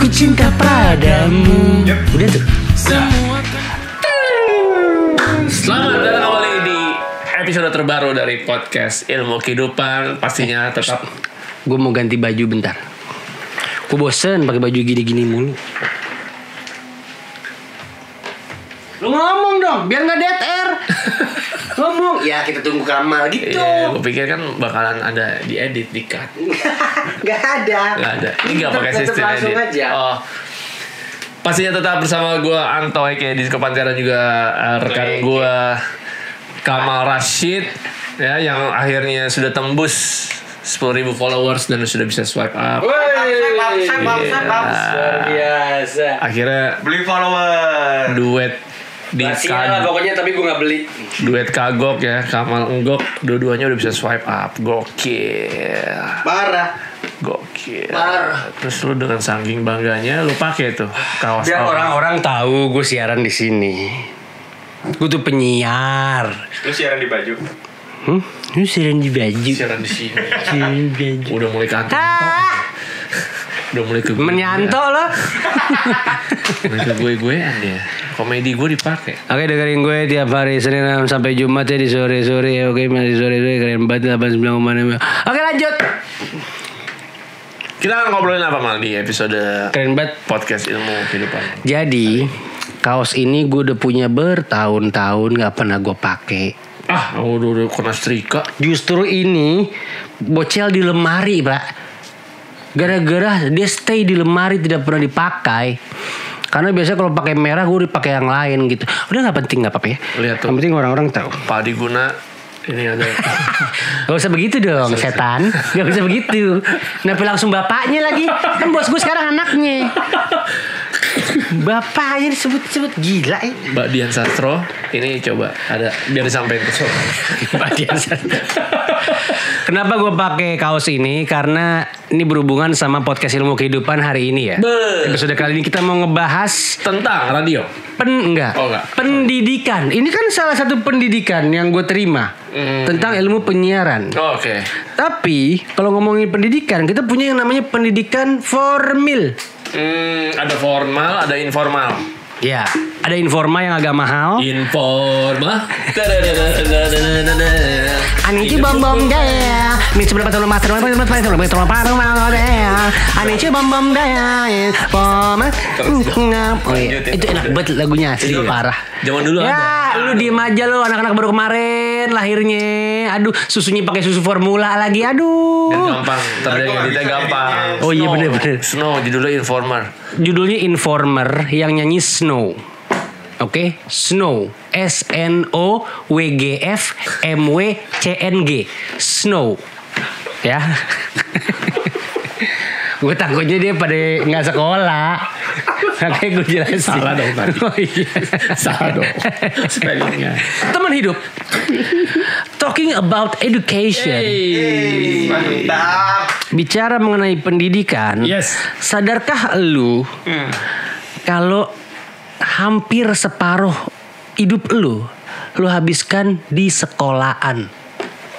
Aku cinta padamu. Udah tuh. Selamat datang kembali di episode terbaru dari podcast Ilmu Kehidupan. Pastinya tetap. Gue mau ganti baju bentar. Gue bosen pakai baju gini-gini mulu. Lu ngomong dong, biar nggak dead air. Ngomong. Ya kita tunggu Kamal gitu. Iya, gue pikir kan bakalan ada diedit, di-cut. Gak ada. Ini gak pakai sistem edit. Aja. Oh. Pastinya tetap bersama gue Anto Eke di Pantera, juga rekan gue Kamal Rashid ya, yang akhirnya sudah tembus 10.000 followers dan sudah bisa swipe up. Luar biasa. Akhirnya beli follower. duet di lah pokoknya, tapi gue gak beli. duet kagok ya, Kamal Enggok, dua-duanya udah bisa swipe up. Gokil. Parah. Gokil. Parah. Terus lu dengan saking bangganya lu pakai tuh kaos. Biar orang-orang tahu gue siaran di sini. Gue tuh penyiar. Lu siaran di baju. Lu siaran di baju. Siaran di sini. Siaran di baju. Udah mulai kantor. Udah mulai ke Menyanto lo. mulai ke gue-guean ya. Komedi gue dipakai. Oke, dengerin gue tiap hari Senin sampai Jumat ya, di sore-sore ya. Oke, di sore-sore keren banget 89,6. Oke, lanjut. Kita akan ngobrolin apa mal di episode Keren banget. podcast Ilmu Kehidupan. Jadi, kaos ini gue udah punya bertahun-tahun gak pernah gue pakai. Udah kena setrika. Justru ini bocel di lemari, Pak. Gara-gara dia stay di lemari, tidak pernah dipakai. Karena biasanya kalau pakai merah gue dipakai yang lain gitu. Udah nggak penting, nggak apa-apa ya. Lihat tuh. Yang penting orang-orang tahu. Pak Diguna ini ada. Gak usah begitu dong, setan. Gak usah begitu. Kenapa langsung bapaknya lagi? Kan bos gue sekarang anaknya. Bapaknya disebut-sebut, gila ya. Mbak Dian Sastro ini coba ada biar disampaikan ke soal. Mbak Dian Sastro. Kenapa gue pakai kaos ini? Karena ini berhubungan sama podcast Ilmu Kehidupan hari ini ya. Episode kali ini kita mau ngebahas Tentang radio. enggak. Oh, enggak. Pendidikan. Ini kan salah satu pendidikan yang gue terima. Tentang ilmu penyiaran. Oke. Tapi kalau ngomongin pendidikan, kita punya yang namanya pendidikan formal. Ada formal, ada informal. Ya, ada informal yang agak mahal. Informal. Anici bom bom daya, mi sebelah pasal rumah terus Anici bom bom daya, itu enak banget lagunya asli parah. Zaman dulu ya, ada. lu diem aja lu, anak-anak baru kemarin lahirnya. Aduh, susunya pakai susu formula lagi. Aduh. Dan gampang, terjadi kita gampang. Oh iya bener-bener. Snow judulnya Informer. Judulnya Informer, yang nyanyi Snow. Oke, Snow. SNOWGFMWCNG. Snow. Ya. Gue takutnya dia pada nggak sekolah. Makanya gue jelasin. Salah dong tadi. Oh iya. Salah dong spellingnya. Teman hidup. Talking about education. Mantap. Bicara mengenai pendidikan. Yes. Sadarkah lu kalau hampir separuh hidup lu habiskan di sekolahan?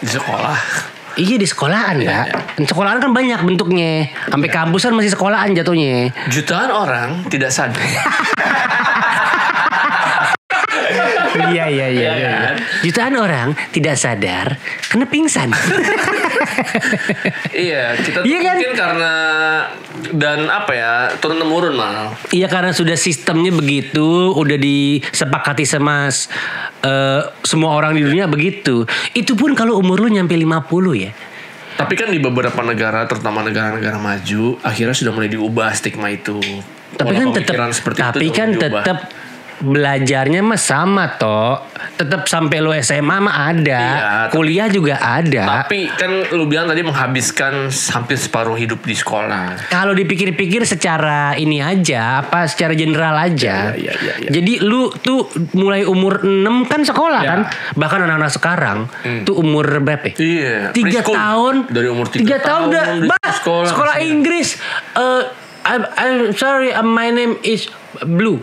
Di sekolah. Iya, di sekolahan ya. Sekolahan kan banyak bentuknya. Sampai kampus kan masih sekolahan jatuhnya. Jutaan orang tidak sadar. Iya. kan? Jutaan orang tidak sadar kena pingsan. Iya, kita tuh Iya kan? mungkin karena dan apa ya, turun temurun mal. Iya, karena sudah sistemnya begitu, udah disepakati sama semua orang di dunia begitu. Itu pun kalau umur lu nyampe 50 ya. Tapi kan di beberapa negara, terutama negara-negara maju, akhirnya sudah mulai diubah stigma itu. Tapi kan tetap, tetap belajarnya mah sama toh. Tetap sampai lu SMA mah ada. Iya, kuliah juga ada. Tapi kan lu bilang tadi menghabiskan hampir separuh hidup di sekolah. Kalau dipikir-pikir secara ini aja, apa secara general aja. Iya. Jadi lu tuh mulai umur 6 kan sekolah Ya. kan. Bahkan anak-anak sekarang tuh umur berapa? Iya. 3 preschool. tahun. Dari umur 3 tahun udah sekolah Iya. Inggris. I'm sorry, my name is Blue.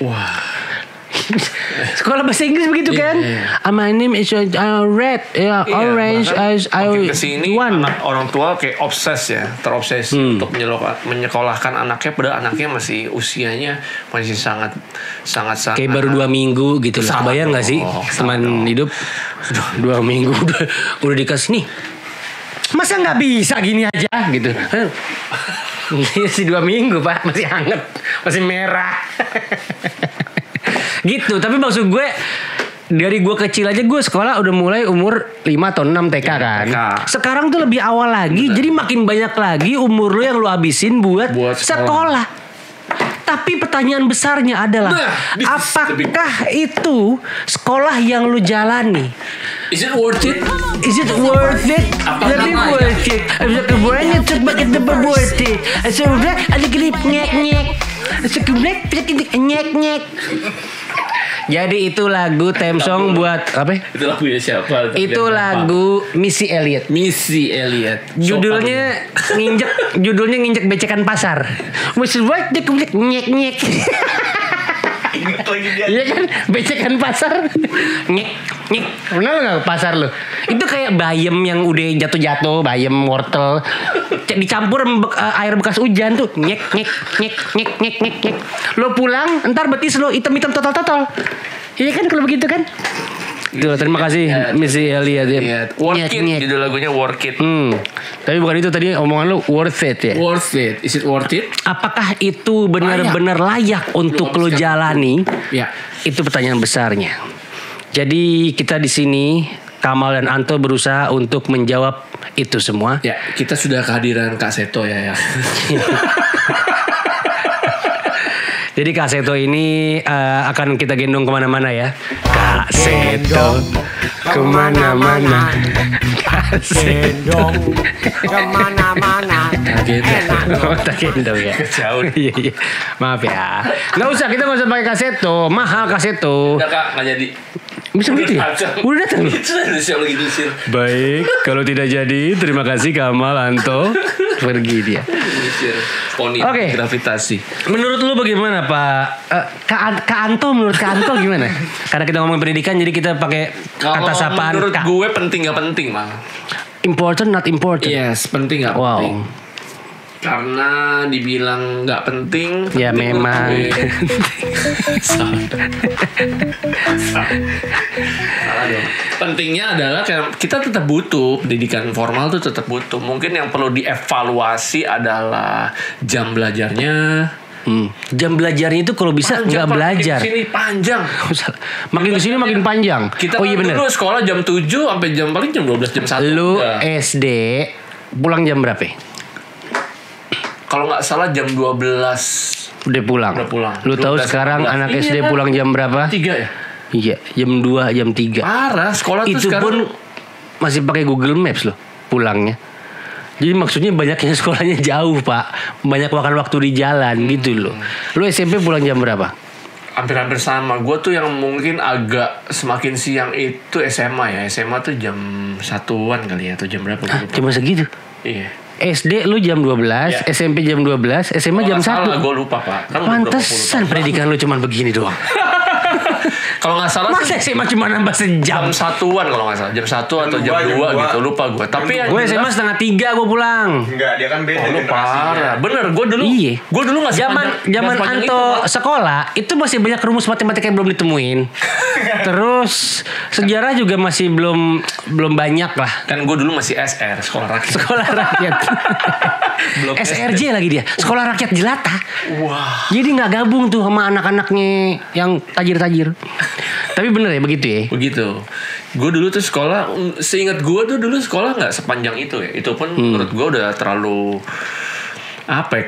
Wah. Sekolah bahasa Inggris begitu kan? My name is red, orange, makin kesini one. anak orang tua kayak terobsesi untuk menyekolahkan anaknya, padahal anaknya masih usianya masih sangat Kayak baru 2 minggu gitu loh. Sangat Kebayang gak sih teman hidup 2 minggu udah dikasih nih. Masa nggak bisa gini aja gitu? Masih 2 minggu Pak, masih hangat, masih merah. Gitu. Tapi maksud gue dari gue kecil aja gue sekolah udah mulai umur 5 atau 6 TK kan. TK. Sekarang tuh lebih awal lagi. Jadi makin banyak lagi umur lu yang lu habisin buat sekolah. Tapi pertanyaan besarnya adalah apakah itu sekolah yang lu jalani? Is it worth it? Is it worth it? Lebih worth it. Kemudian itu pakai double worth it. Sudah ada klip nyek. Sekeblek nyek. Jadi itu lagu theme song buat apa? Itu lagunya siapa? Itu lagu Missy Elliott. Judulnya nginjek becekan pasar. Mesti buat dia keblek nyek. Ingat lagi dia. Iya kan, becekan pasar. Nyek. Kenal nggak pasar lo? Itu kayak bayam yang udah jatuh, bayam wortel dicampur air bekas hujan tuh. Nyek. Lo pulang, entar betis lo hitam totol. Iya kan kalau begitu kan? Tuh, terima kasih Missy Elliott ya. Worth it, judul lagunya Worth It. Tapi bukan itu tadi omongan lu, worth it ya. Worth it, is it worth it? Apakah itu benar-benar layak untuk lo jalani? Ya. Itu pertanyaan besarnya. Jadi kita di sini Kamal dan Anto berusaha untuk menjawab itu semua. Ya, kita sudah kehadiran Kak Seto ya. Jadi Kak Seto ini akan kita gendong kemana-mana ya. Kak Seto kemana-mana. Kak Seto kemana-mana. Tak gendong ya. Jauh. Iya. Maaf ya. Nggak usah, kita nggak usah pakai Kak Seto. Mahal Kak Seto. Udah Kak, nggak jadi. Bisa begitu ya? Udah datang. Baik, kalau tidak jadi terima kasih Kamal Anto. Pergi dia. Oke. Gravitasi. Menurut lu bagaimana Pak? Kak Anto, menurut Kak Anto gimana? Karena kita ngomong pendidikan jadi kita pakai kata sapaan. Menurut gue penting gak penting Bang. Important not important. Yes, penting gak penting. Karena dibilang gak penting. Ya memang. Salah dong. Pentingnya adalah kita tetap butuh pendidikan formal tuh tetap butuh. Mungkin yang perlu dievaluasi adalah jam belajarnya. Jam belajarnya itu kalau bisa nggak belajar. Makin kesini panjang. Makin kesini makin panjang. Kita iya bener. dulu sekolah jam 7 sampai paling jam 12 jam 1. Lu SD pulang jam berapa? Kalau nggak salah jam 12 udah pulang. Lu tahu sekarang 12. Anak SD pulang jam berapa? 3 ya? Iya, jam 2, jam 3. Parah, sekolah itu tuh sekarang pun masih pakai Google Maps loh pulangnya. Jadi maksudnya banyak yang sekolahnya jauh, Pak. Banyak makan waktu di jalan gitu loh. Lu SMP pulang jam berapa? Hampir-hampir sama. Gue tuh yang mungkin agak semakin siang itu SMA ya. SMA tuh jam 1-an kali ya, atau jam berapa? Cuma segitu? Iya. SD lu jam 12, ya. SMP jam 12, SMA jam 1. Salah, gue lupa Pak. Kan pantesan pendidikan lu cuma begini doang. Kalau nggak salah masa SMA cuma nambah sejam? Jam 1-an kalau nggak salah. Jam 1 atau jam 2 gitu. Lupa gue. Tapi gue SMA setengah 3 gue pulang. Enggak, dia kan beda lu parah. Bener, gue dulu. Iya. Gue dulu nggak zaman Anto sekolah itu masih banyak rumus matematika yang belum ditemuin. Terus sejarah juga masih belum banyak lah. Kan gue dulu masih SR, sekolah rakyat. Sekolah rakyat. Belum SRJ SD. Lagi dia, sekolah rakyat jelata. Wah. Jadi nggak gabung tuh sama anak-anaknya yang tajir-tajir. Tapi bener ya begitu ya? Begitu. Gue dulu tuh sekolah, seingat gue tuh dulu sekolah nggak sepanjang itu ya. Itu pun menurut gue udah terlalu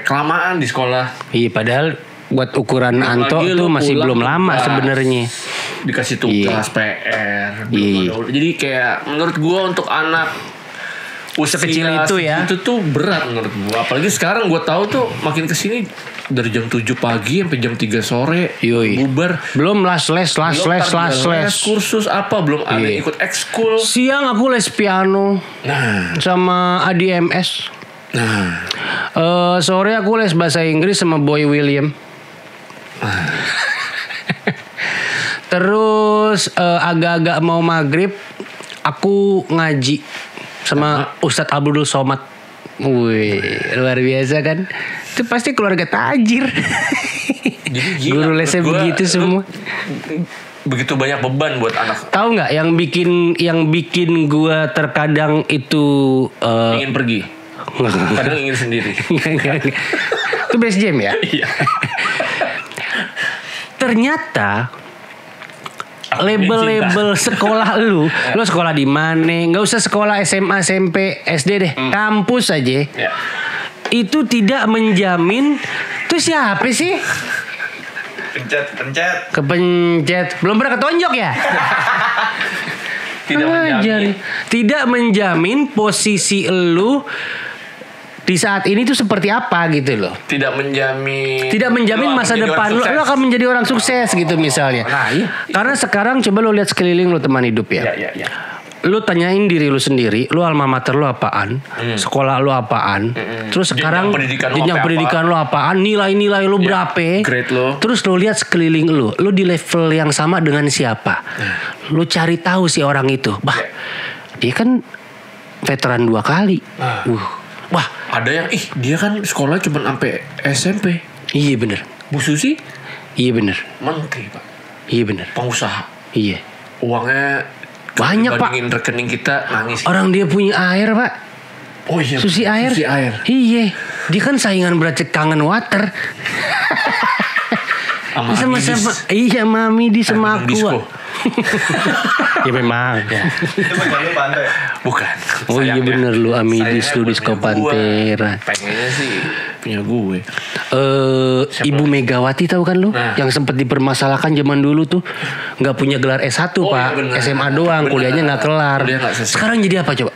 kelamaan di sekolah. Iya, padahal buat ukuran Anto tuh masih belum lama sebenarnya. Dikasih tugas PR. Jadi kayak menurut gue untuk anak usia kecil itu ya, itu tuh berat menurut gue. Apalagi sekarang gue tahu tuh makin kesini dari jam 7 pagi sampai jam 3 sore bubar. Belum les kursus apa, belum ada ikut ekskul. Siang aku les piano sama ADMS. Sore aku les bahasa Inggris sama Boy William. Terus agak-agak mau maghrib, aku ngaji sama Ustadz Abdul Somad. Wih, luar biasa kan? Itu pasti keluarga tajir. Guru lesnya begitu semua. Begitu banyak beban buat anak. Tahu nggak yang bikin gua terkadang itu Ingin pergi. Kadang ingin sendiri. Enggak. Itu base jam ya? Iya. Ternyata label-label sekolah lu sekolah di mana? Nggak usah sekolah SMA, SMP, SD deh, kampus aja. Ya. Itu tidak menjamin. Tuh siapa sih? Pencet. Kepencet. Belum pernah ketonjok ya? Tidak menjamin posisi lu di saat ini tuh seperti apa gitu loh. Tidak menjamin masa depan lu akan menjadi orang sukses gitu misalnya. Nah, iya. Karena sekarang coba lu lihat sekeliling lu teman hidup ya. Iya. Lu tanyain diri lu sendiri, lu alma mater lu apaan? Sekolah lu apaan? Terus sekarang jenjang pendidikan lu apaan? Nilai-nilai lu berapa? Grade lu. Terus lu lihat sekeliling lu di level yang sama dengan siapa? Lu cari tahu si orang itu. Dia kan veteran 2 kali. Wah, ada yang dia kan sekolah cuma sampai SMP. Iya bener. Bu Susi? Iya bener. Menteri, Pak. Iya bener. Pengusaha. Iya. Uangnya banyak, Pak. Dibandingin rekening kita nangis. Orang dia punya air, Pak. Oh iya. Susi air. Iya. Dia kan saingan berat Kangen Water. Sama-sama. Iya, Mami di sama aku. Ya memang. Itu panggil pantai. Bukan. Oh iya bener lu Amidis lu Disco Pantera. Pengennya sih punya gue. Ibu Megawati tahu kan lu? Yang sempat dipermasalahkan zaman dulu tuh nggak punya gelar S1 Pak. Iya SMA doang, kuliahnya nggak kelar. Sekarang jadi apa coba?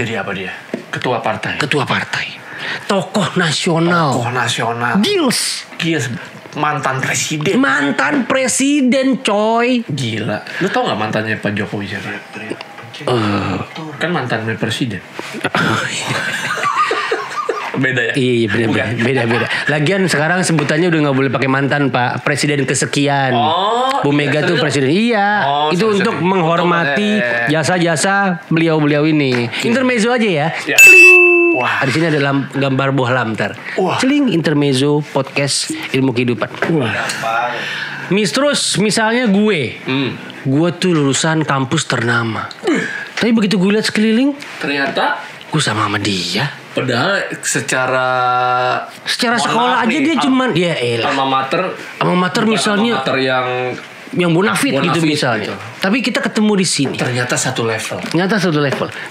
Jadi apa dia? Ketua partai. Tokoh nasional. Gils. Mantan presiden coy. Gila. Lu tau gak mantannya Pak Jokowi siapa? Kan mantannya presiden. Beda ya? Iya beda. Lagian sekarang sebutannya udah gak boleh pakai mantan Pak. Presiden kesekian. Bu Mega tuh presiden. Iya. Itu untuk menghormati jasa-jasa beliau-beliau ini. Intermezzo aja ya. Kling. Wah, di sini ada gambar buah lamtar. Celing intermezzo podcast ilmu kehidupan. Terus misalnya gue tuh lulusan kampus ternama. Tapi begitu gue lihat sekeliling, ternyata gue sama dia. Padahal secara sekolah aja dia cuman alma mater misalnya. Alma mater yang bonafit gitu misalnya. Gitu. Tapi kita ketemu di sini. Ternyata satu level.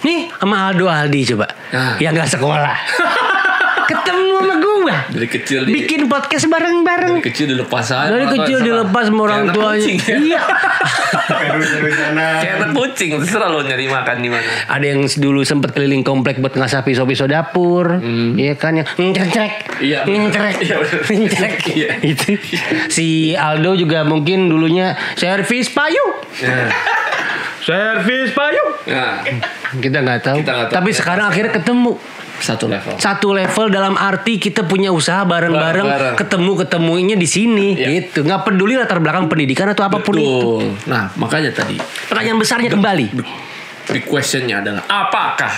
Nih sama Aldo Aldi coba. Yang gak sekolah. Ketemu sama gua. Dari kecil bikin podcast bareng-bareng. Dari kecil dilepas sama orang tuanya. Iya. Kayak anak kucing. Terserah lo nyari makan di mana. Ada yang dulu sempat keliling komplek buat ngasah pisau-pisau dapur. Iya kan yang ngecerek. Itu. Si Aldo juga mungkin dulunya servis payung. Servis payung. Kita nggak tahu. Tapi sekarang akhirnya ketemu. Satu level dalam arti kita punya usaha bareng-bareng, ketemunya di sini gitu. Nggak peduli latar belakang pendidikan atau apapun itu. Nah, makanya tadi pertanyaan besarnya kembali. Big questionnya adalah apakah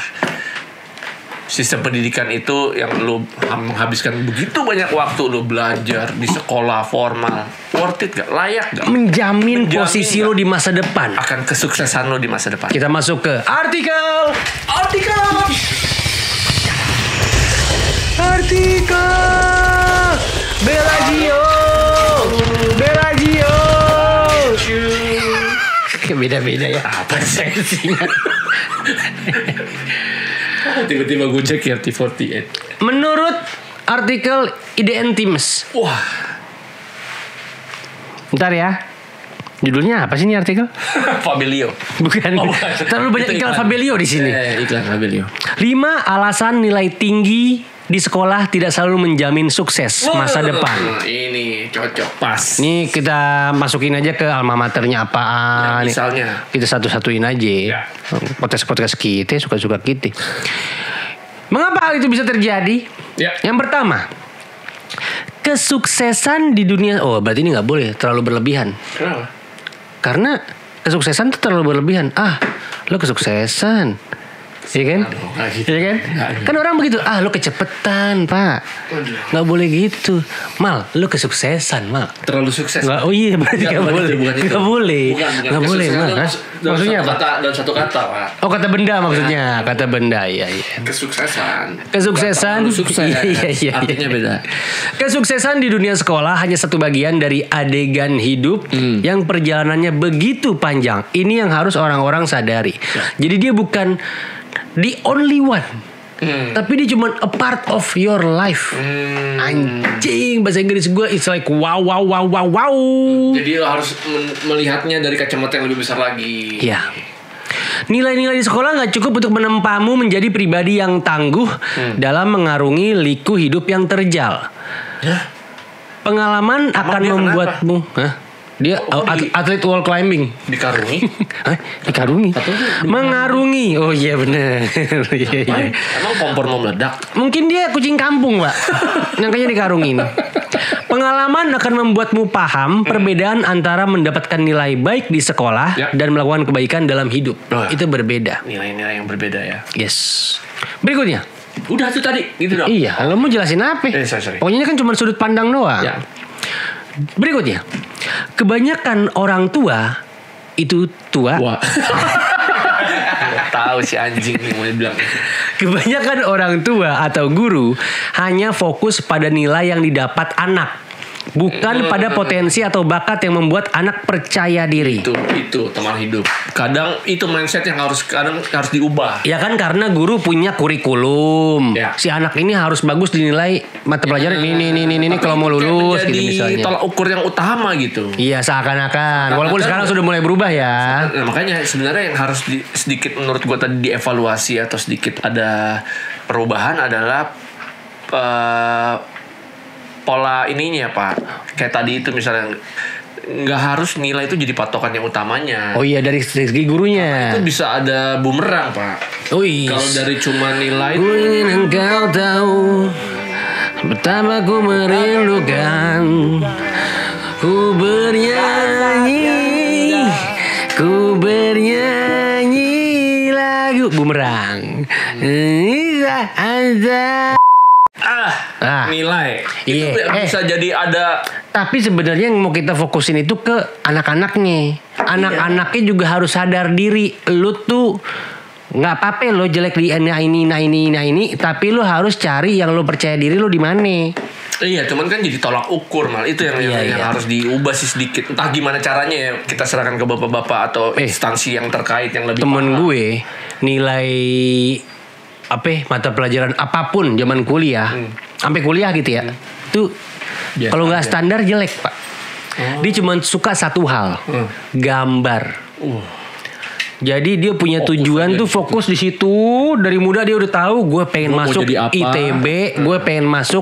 sistem pendidikan itu yang lu menghabiskan begitu banyak waktu lu belajar di sekolah formal, worth it gak? Layak gak? Menjamin posisi lu di masa depan. Akan kesuksesan lu di masa depan. Kita masuk ke artikel. Bellagio. Beda-beda ya. Apa sih? Tiba-tiba gue cek RT48. Menurut artikel IDN Times. Wah. Bentar ya. Judulnya apa sih ini artikel? Fabelio. Bukan. Terlalu banyak iklan Fabelio di sini. Iklan Fabelio. 5 alasan nilai tinggi di sekolah tidak selalu menjamin sukses masa depan. Ini cocok pas. Ini kita masukin aja ke alma maternya apaan. Misalnya. Kita satu-satuin aja. Podcast kita suka-suka kita. Mengapa hal itu bisa terjadi? Yang pertama, kesuksesan di dunia. Oh, berarti ini nggak boleh terlalu berlebihan. Kenapa? Karena kesuksesan tuh terlalu berlebihan. Lo kesuksesan. Iya kan? Iya kan? Kan orang begitu. Lo kecepetan, Pak. Nggak boleh gitu. Mal, lo kesuksesan, Mal. Terlalu sukses. Oh iya, berarti nggak boleh. Nggak boleh. Nggak boleh, Mal. Maksudnya apa? Dalam satu kata, Pak. Oh, kata benda maksudnya. Kata benda, iya. Kesuksesan. Sukses. Iya. Artinya beda. Kesuksesan di dunia sekolah hanya satu bagian dari adegan hidup yang perjalanannya begitu panjang. Ini yang harus orang-orang sadari. Jadi dia bukan the only one, tapi dia cuma a part of your life. Anjing, bahasa Inggris gue it's like wow. Jadi lo harus melihatnya dari kacamata yang lebih besar lagi. Ya. Nilai-nilai di sekolah gak cukup untuk menempamu menjadi pribadi yang tangguh dalam mengarungi liku hidup yang terjal. Pengalaman akan membuatmu dia atlet wall climbing. Dikarungi? Dikarungi? Mengarungi. Oh iya benar. Iya. Emang kompor mau meledak? Mungkin dia kucing kampung, Pak. Makanya dikarungin. Pengalaman akan membuatmu paham perbedaan antara mendapatkan nilai baik di sekolah dan melakukan kebaikan dalam hidup. Itu berbeda. Nilai-nilai yang berbeda ya. Yes. Berikutnya. Udah tuh tadi gitu dong. Iya, lo mau jelasin apa? Sorry. Pokoknya ini kan cuma sudut pandang doang. Ya. Berikutnya. Kebanyakan orang tua itu tua. Wah. Tahu si anjing nih mau dibilang. Kebanyakan orang tua atau guru hanya fokus pada nilai yang didapat anak, bukan pada potensi atau bakat yang membuat anak percaya diri. Itu teman hidup. Kadang itu mindset yang harus diubah. Ya kan, karena guru punya kurikulum. Ya. Si anak ini harus bagus dinilai mata pelajaran ini kalau mau lulus gitu misalnya. Tolak ukur yang utama gitu. Iya, seakan-akan. Walaupun sekarang sudah mulai berubah ya. Nah, makanya sebenarnya yang harus sedikit menurut gue tadi dievaluasi atau sedikit ada perubahan adalah pola ininya, Pak. Kayak tadi itu misalnya nggak harus nilai itu jadi patokan yang utamanya. Oh iya, dari segi gurunya. Itu bisa ada bumerang, Pak. Oh iya. Kalau dari cuma nilai. Ku ingin engkau tahu betapa ku merindukan. Ku bernyanyi lagu bumerang. Nilai. Iya. Itu bisa jadi ada. Tapi sebenarnya yang mau kita fokusin itu ke anak-anaknya. Anak-anaknya juga harus sadar diri. Lu tuh nggak apa-apa lo jelek di ini, tapi lu harus cari yang lu percaya diri lu di mana. Iya, cuman kan jadi tolak ukur mal. Itu yang harus diubah sih sedikit. Entah gimana caranya ya, kita serahkan ke bapak-bapak atau instansi yang terkait yang lebih temen gue nilai mata pelajaran apapun zaman kuliah sampai kuliah gitu ya tuh kalau nggak standar jelek, Pak. Dia cuma suka satu hal, gambar. Jadi dia punya tujuan tuh fokus di situ dari muda. Dia udah tahu gue pengen masuk ITB, gue pengen masuk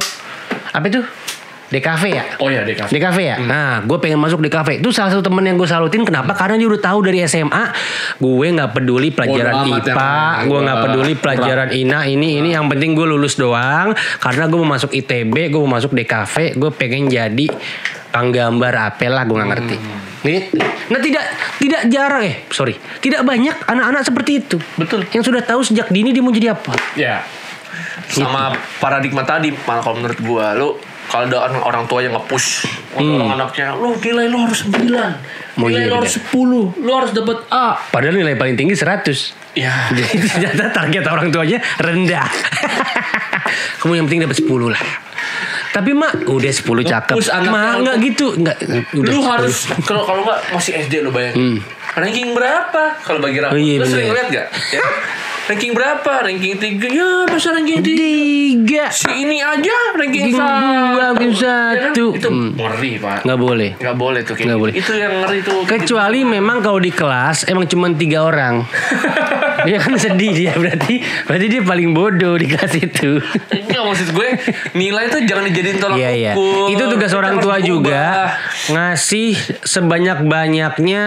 apa itu DKV ya? Oh ya DKV. DKV ya? Nah, gue pengen masuk DKV. Itu salah satu temen yang gue salutin. Kenapa? Karena dia udah tahu dari SMA. Gue gak peduli pelajaran IPA. Gue gak peduli pelajaran ini. Yang penting gue lulus doang. Karena gue mau masuk ITB. Gue mau masuk DKV. Gue pengen jadi penggambar apalah. Gue gak ngerti. Nah tidak jarang tidak banyak anak-anak seperti itu. Betul. Yang sudah tahu sejak dini dia mau jadi apa. Ya. Sama paradigma tadi. Malah kalau menurut gue, kalau ada orang tua yang nge-push orang anaknya, nilai lo harus 9, nilai lo harus 10, lo harus dapat A. Padahal nilai paling tinggi 100. Ya. Jadi ternyata target orang tuanya rendah. Kamu yang penting dapat 10 lah. Tapi mak udah 10 cakep. Mak enggak gitu, enggak. Lu harus kalau enggak masih SD lo bayangin. Ranking berapa? Kalau bagi rapor. Lu sering lihat enggak? Ya. Ranking berapa? Ranking 3. Ya, masa ranking 3? Si ini aja ranking 1. Ranking 1. Itu ngeri, Pak. Enggak boleh. Enggak boleh tuh kayak gitu. Itu yang ngeri tuh. Kecuali memang kalau di kelas emang cuma 3 orang. Dia kan sedih dia berarti dia paling bodoh di kelas itu. Enggak, maksud gue nilai itu jangan dijadiin tolak ukur. Itu tugas orang tua juga, ngasih sebanyak-banyaknya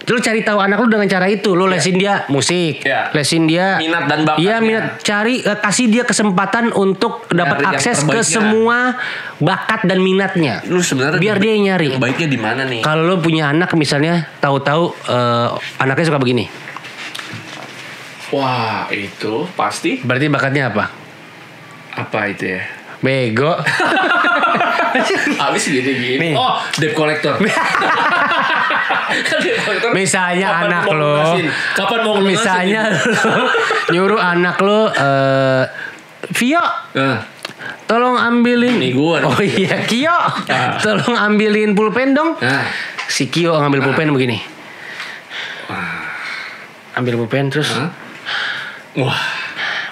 Lu cari tahu anak lu dengan cara itu. Lu lesin dia musik, Iya. lesin dia Minat dan bakatnya. Iya, minat. Kasih dia kesempatan untuk dapat Nyari yang akses ke terbaiknya. semua bakat dan minatnya. Lu sebenarnya biar dia yang nyari. yang baiknya di mana nih? Kalau lu punya anak misalnya, tahu-tahu anaknya suka begini. Wah, itu pasti. Berarti bakatnya apa? Apa itu ya? Bego. Habis gini. Nih. Oh, debt collector. Kan debt collector. Misalnya Kapan anak mau lo, lunasin? Kapan mau lunasin? misalnya lo nyuruh anak lo, Vio, tolong ambilin. Nih gua nih. Oh iya, Kio, tolong ambilin pulpen dong. Nah, Si Kio ngambil pulpen begini. Ambil pulpen terus. wah.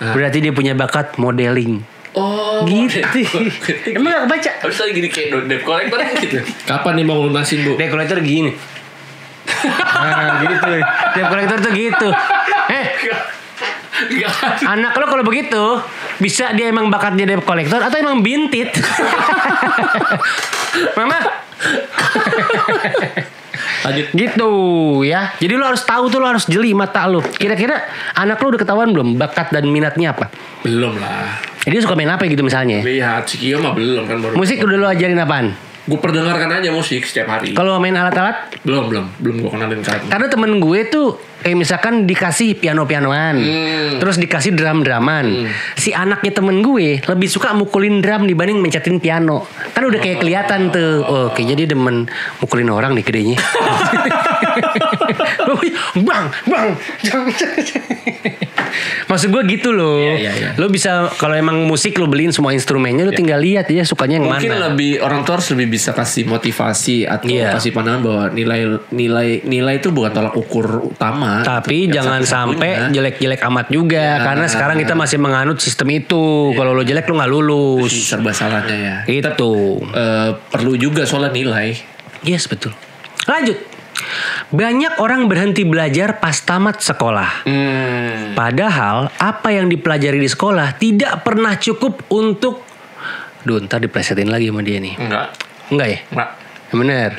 Berarti dia punya bakat modeling. Oh, Gitu. Emang gak kebaca? Habis lagi gini kayak debt collector gitu. Kapan nih mau lunasin, Bu? Debt collector gini. Nah gitu. Debt collector tuh gitu. Anak lo kalau begitu bisa dia emang bakatnya debt collector atau emang bintit. Mama. Lanjut. Gitu ya. Jadi lo harus tahu tuh, lo harus jeli mata lo. Kira-kira anak lo udah ketahuan belum bakat dan minatnya apa? Belum lah. Jadi dia suka main apa gitu misalnya? Lihat si Kio mah belum kan baru. Musik udah lo ajarin apaan? Gue perdengarkan aja musik setiap hari. Kalau main alat-alat? Belum gue kenalin kan. Karena temen gue tuh misalkan dikasih piano-pianoan, terus dikasih drum-druman. Si anaknya temen gue lebih suka mukulin drum dibanding mencetin piano. Kan udah kayak kelihatan tuh. Oh, kayaknya dia demen mukulin orang nih gedenya. bang. Maksud gue gitu loh. Iya. Lo bisa kalau emang musik lo beliin semua instrumennya, lo tinggal lihat ya sukanya yang Mungkin mana. lebih orang tua harus lebih bisa kasih motivasi atau Iya. kasih pandangan bahwa nilai itu bukan tolak ukur utama. Tapi Itu jangan sampai satu-satunya. jelek-jelek amat juga, karena sekarang kita masih menganut sistem itu. Kalau lo jelek lo nggak lulus. serba salahnya ya. Itu. Perlu juga soal nilai. Yes, betul. Lanjut. Banyak orang berhenti belajar pas tamat sekolah. Padahal apa yang dipelajari di sekolah tidak pernah cukup untuk... Duh, ntar diplesetin lagi sama dia nih. Enggak ya? Enggak. Bener.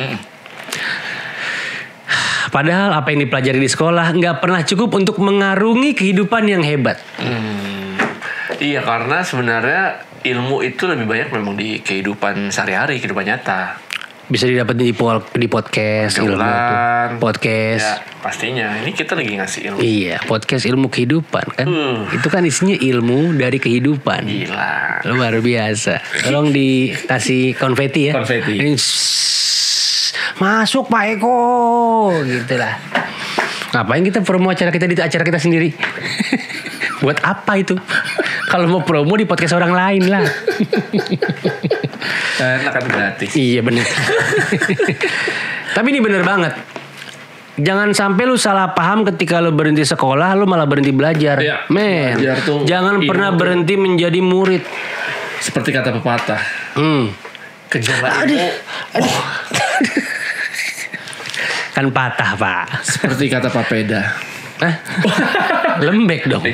Padahal apa yang dipelajari di sekolah nggak pernah cukup untuk mengarungi kehidupan yang hebat. Iya, karena sebenarnya ilmu itu lebih banyak memang di kehidupan sehari-hari, kehidupan nyata. Bisa didapetin di podcast ilmu tuh. Podcast. Ya, pastinya. Ini kita lagi ngasih ilmu. Iya, podcast ilmu kehidupan kan. Itu kan isinya ilmu dari kehidupan. Gila. Luar biasa. Tolong dikasih konfeti ya. Konfeti. Ini, masuk Pak Eko, gitulah. Ngapain kita promo acara kita di acara kita sendiri? Buat apa itu? Kalau mau promo di podcast orang lain lah. Karena kan gratis. Iya bener. Tapi ini bener banget. Jangan sampai lu salah paham ketika lu berhenti sekolah, lu malah berhenti belajar. Iya, Men, belajar tuh jangan ilmu pernah tuh. berhenti menjadi murid. Seperti kata pepatah. Kejarlah ilmu. Kan patah, Pak. Seperti kata Papeda. Hah? Lembek dong.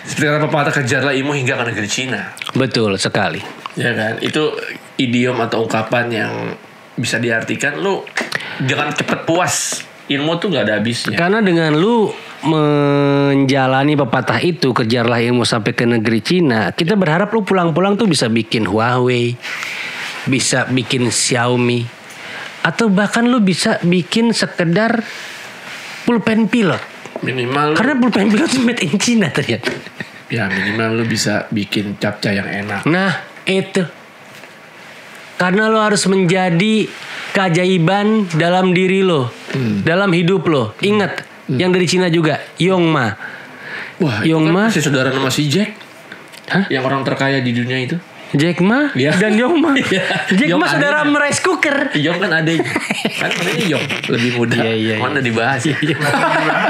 Seperti kata pepatah, kejarlah ilmu hingga ke negeri Cina. Betul sekali. Ya kan? Itu idiom atau ungkapan yang bisa diartikan lu jangan cepet puas. Ilmu tuh gak ada habisnya. Karena dengan lu menjalani pepatah itu, kejarlah ilmu sampai ke negeri Cina, kita berharap lu pulang-pulang tuh bisa bikin Huawei, bisa bikin Xiaomi, atau bahkan lu bisa bikin sekedar pulpen pilot. Minimal Karena pulpen pilot itu made in China ternyata. ya minimal lu bisa bikin capca yang enak. Nah itu. Karena lo harus menjadi keajaiban dalam diri lo, dalam hidup lo. Ingat, yang dari Cina juga, Yongma. Wah, Yong itu kan Ma. masih saudara sama si Jack. Hah? Yang orang terkaya di dunia itu. Jack Ma Iya. dan Yong Ma. Iya. Jack Yong Ma saudara adanya. rice cooker. Yong kan adanya. Kan namanya Yong. Lebih muda. Iya. Mana dibahas ya?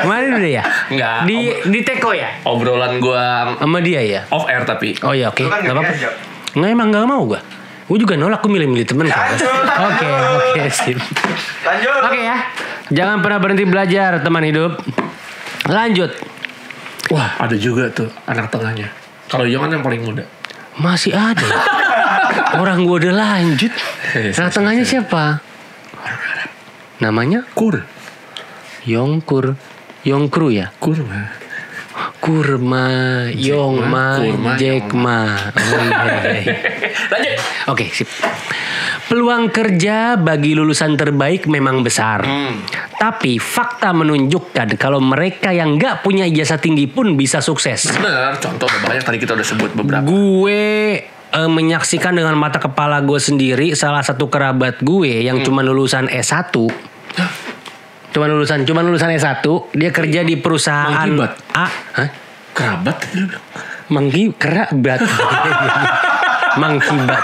Kemarin udah ya? Enggak. Di teko ya? Obrolan gua Sama dia ya? off air tapi. Oh ya oke. Lu kan Gak gak apa-apa. diajak. Nggak, emang gak mau gue. Gue juga nolak. Gue milih-milih temen kan. Oke sip. Lanjut. Oke ya. Jangan pernah berhenti belajar teman hidup. Lanjut. Wah, ada juga tuh anak tengahnya. Kalau Yong kan yang paling muda. Masih ada. Orang gue udah lanjut. Anak tengahnya siapa? Namanya? Kur. Yongkru ya. Kurma, Yongma, Kurma, Jackma. Oh, iya. Lanjut. Oke, sip. Peluang kerja bagi lulusan terbaik memang besar. Tapi fakta menunjukkan kalau mereka yang nggak punya ijazah tinggi pun bisa sukses. Benar, contoh banyak tadi kita udah sebut beberapa. Gue menyaksikan dengan mata kepala gue sendiri salah satu kerabat gue yang cuma lulusan S1. Cuma lulusan S1, dia kerja di perusahaan Mangkibat. Hah? Kerabat tadi lu bilang. Kerabat. Mangkibat.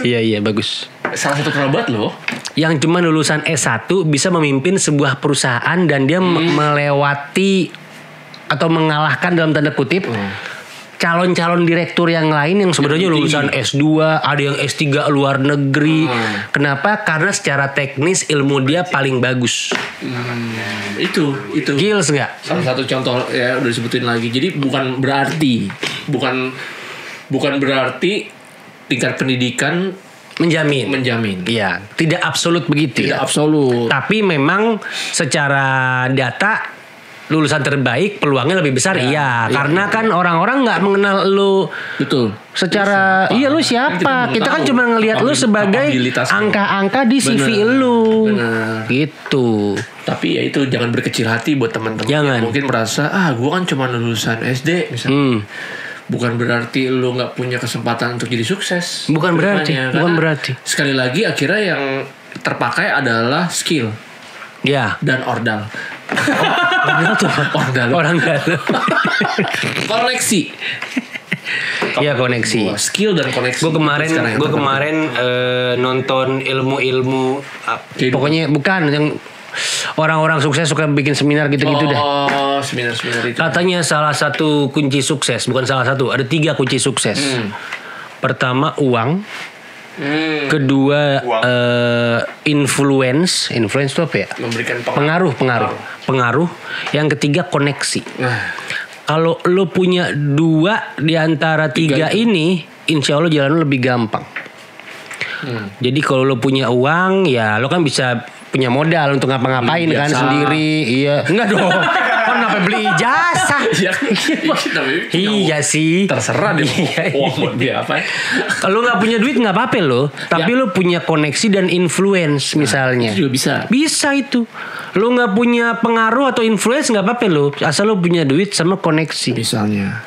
Iya bagus. Salah satu kerabat lo. Yang cuma lulusan S1 bisa memimpin sebuah perusahaan dan dia melewati atau mengalahkan dalam tanda kutip calon-calon direktur yang lain yang sebenarnya lulusan S2, ada yang S3 luar negeri. Kenapa? Karena secara teknis ilmu dia paling bagus. Itu. Gils nggak? Salah satu contoh ya udah disebutin lagi. Jadi bukan berarti tingkat pendidikan menjamin. Iya, tidak absolut begitu Tidak ya. absolut. Tapi memang secara data lulusan terbaik peluangnya lebih besar. Iya, karena kan orang-orang nggak mengenal lu Betul. secara lu siapa? Kita Kita kan belum cuma tahu ngelihat lu sebagai kapabilitas lu. angka-angka di CV Bener, lu. bener. Gitu. Tapi ya itu jangan berkecil hati buat teman-teman Jangan. yang mungkin merasa gue kan cuma lulusan SD misalnya. Bukan berarti lu nggak punya kesempatan untuk jadi sukses. Bukan berarti, Kedepannya. bukan Karena berarti. Sekali lagi akhirnya yang terpakai adalah skill Ya. dan ordal. Orang dalam. Koneksi. Iya, koneksi. Skill dan koneksi. Gue Sekarang yang kemarin nonton ilmu Kehidupan. pokoknya bukan yang orang-orang sukses suka bikin seminar gitu-gitu dah. Oh, seminar-seminar itu. Katanya salah satu kunci sukses, bukan salah satu, ada 3 kunci sukses. Pertama uang, kedua influence itu apa ya? Memberikan Pengaruh. Yang ketiga koneksi. Kalau lo punya 2 di antara 3 ini, insya Allah jalan lo lebih gampang. Jadi kalau lo punya uang, ya lo kan bisa punya modal untuk ngapa-ngapain kan Biasa. sendiri. Iya, enggak dong. Kan sampai beli ijazah. Iya sih. Terserah deh. Iya. Wah, buat dia apa? Kalau nggak punya duit nggak apa-apa lo, tapi lo punya koneksi dan influence misalnya. Itu juga bisa. Bisa itu. Lo nggak punya pengaruh atau influence nggak apa-apa lo, asal lo punya duit sama koneksi.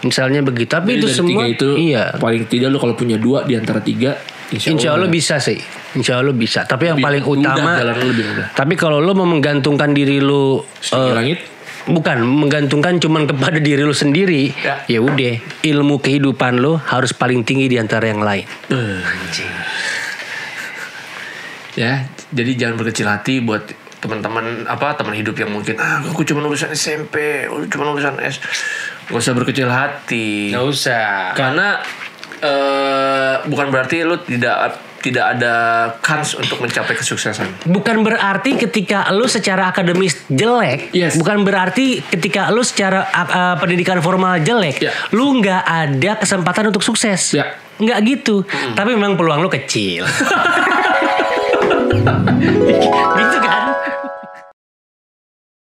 Misalnya begitu. Tapi Jadi itu dari semua 3 itu iya. paling tidak lo kalau punya 2 di antara 3 Insya Allah bisa sih. Insya Allah bisa. Tapi yang paling utama. jalan lo lebih mudah. Tapi kalau lo mau menggantungkan diri lo Langit. bukan menggantungkan cuman kepada diri lo sendiri, ya udah ilmu kehidupan lo harus paling tinggi di antara yang lain. Ya, jadi jangan berkecil hati buat teman-teman teman hidup yang mungkin aku cuma lulusan SMP, cuma lulusan S. Gak usah berkecil hati. Nggak usah. Karena bukan berarti lu tidak ada kans untuk mencapai kesuksesan. Bukan berarti ketika lu secara akademis jelek, Yes. bukan berarti ketika lu secara pendidikan formal jelek, Ya. lu nggak ada kesempatan untuk sukses. Ya. Nggak gitu. Tapi memang peluang lu kecil. Gitu kan?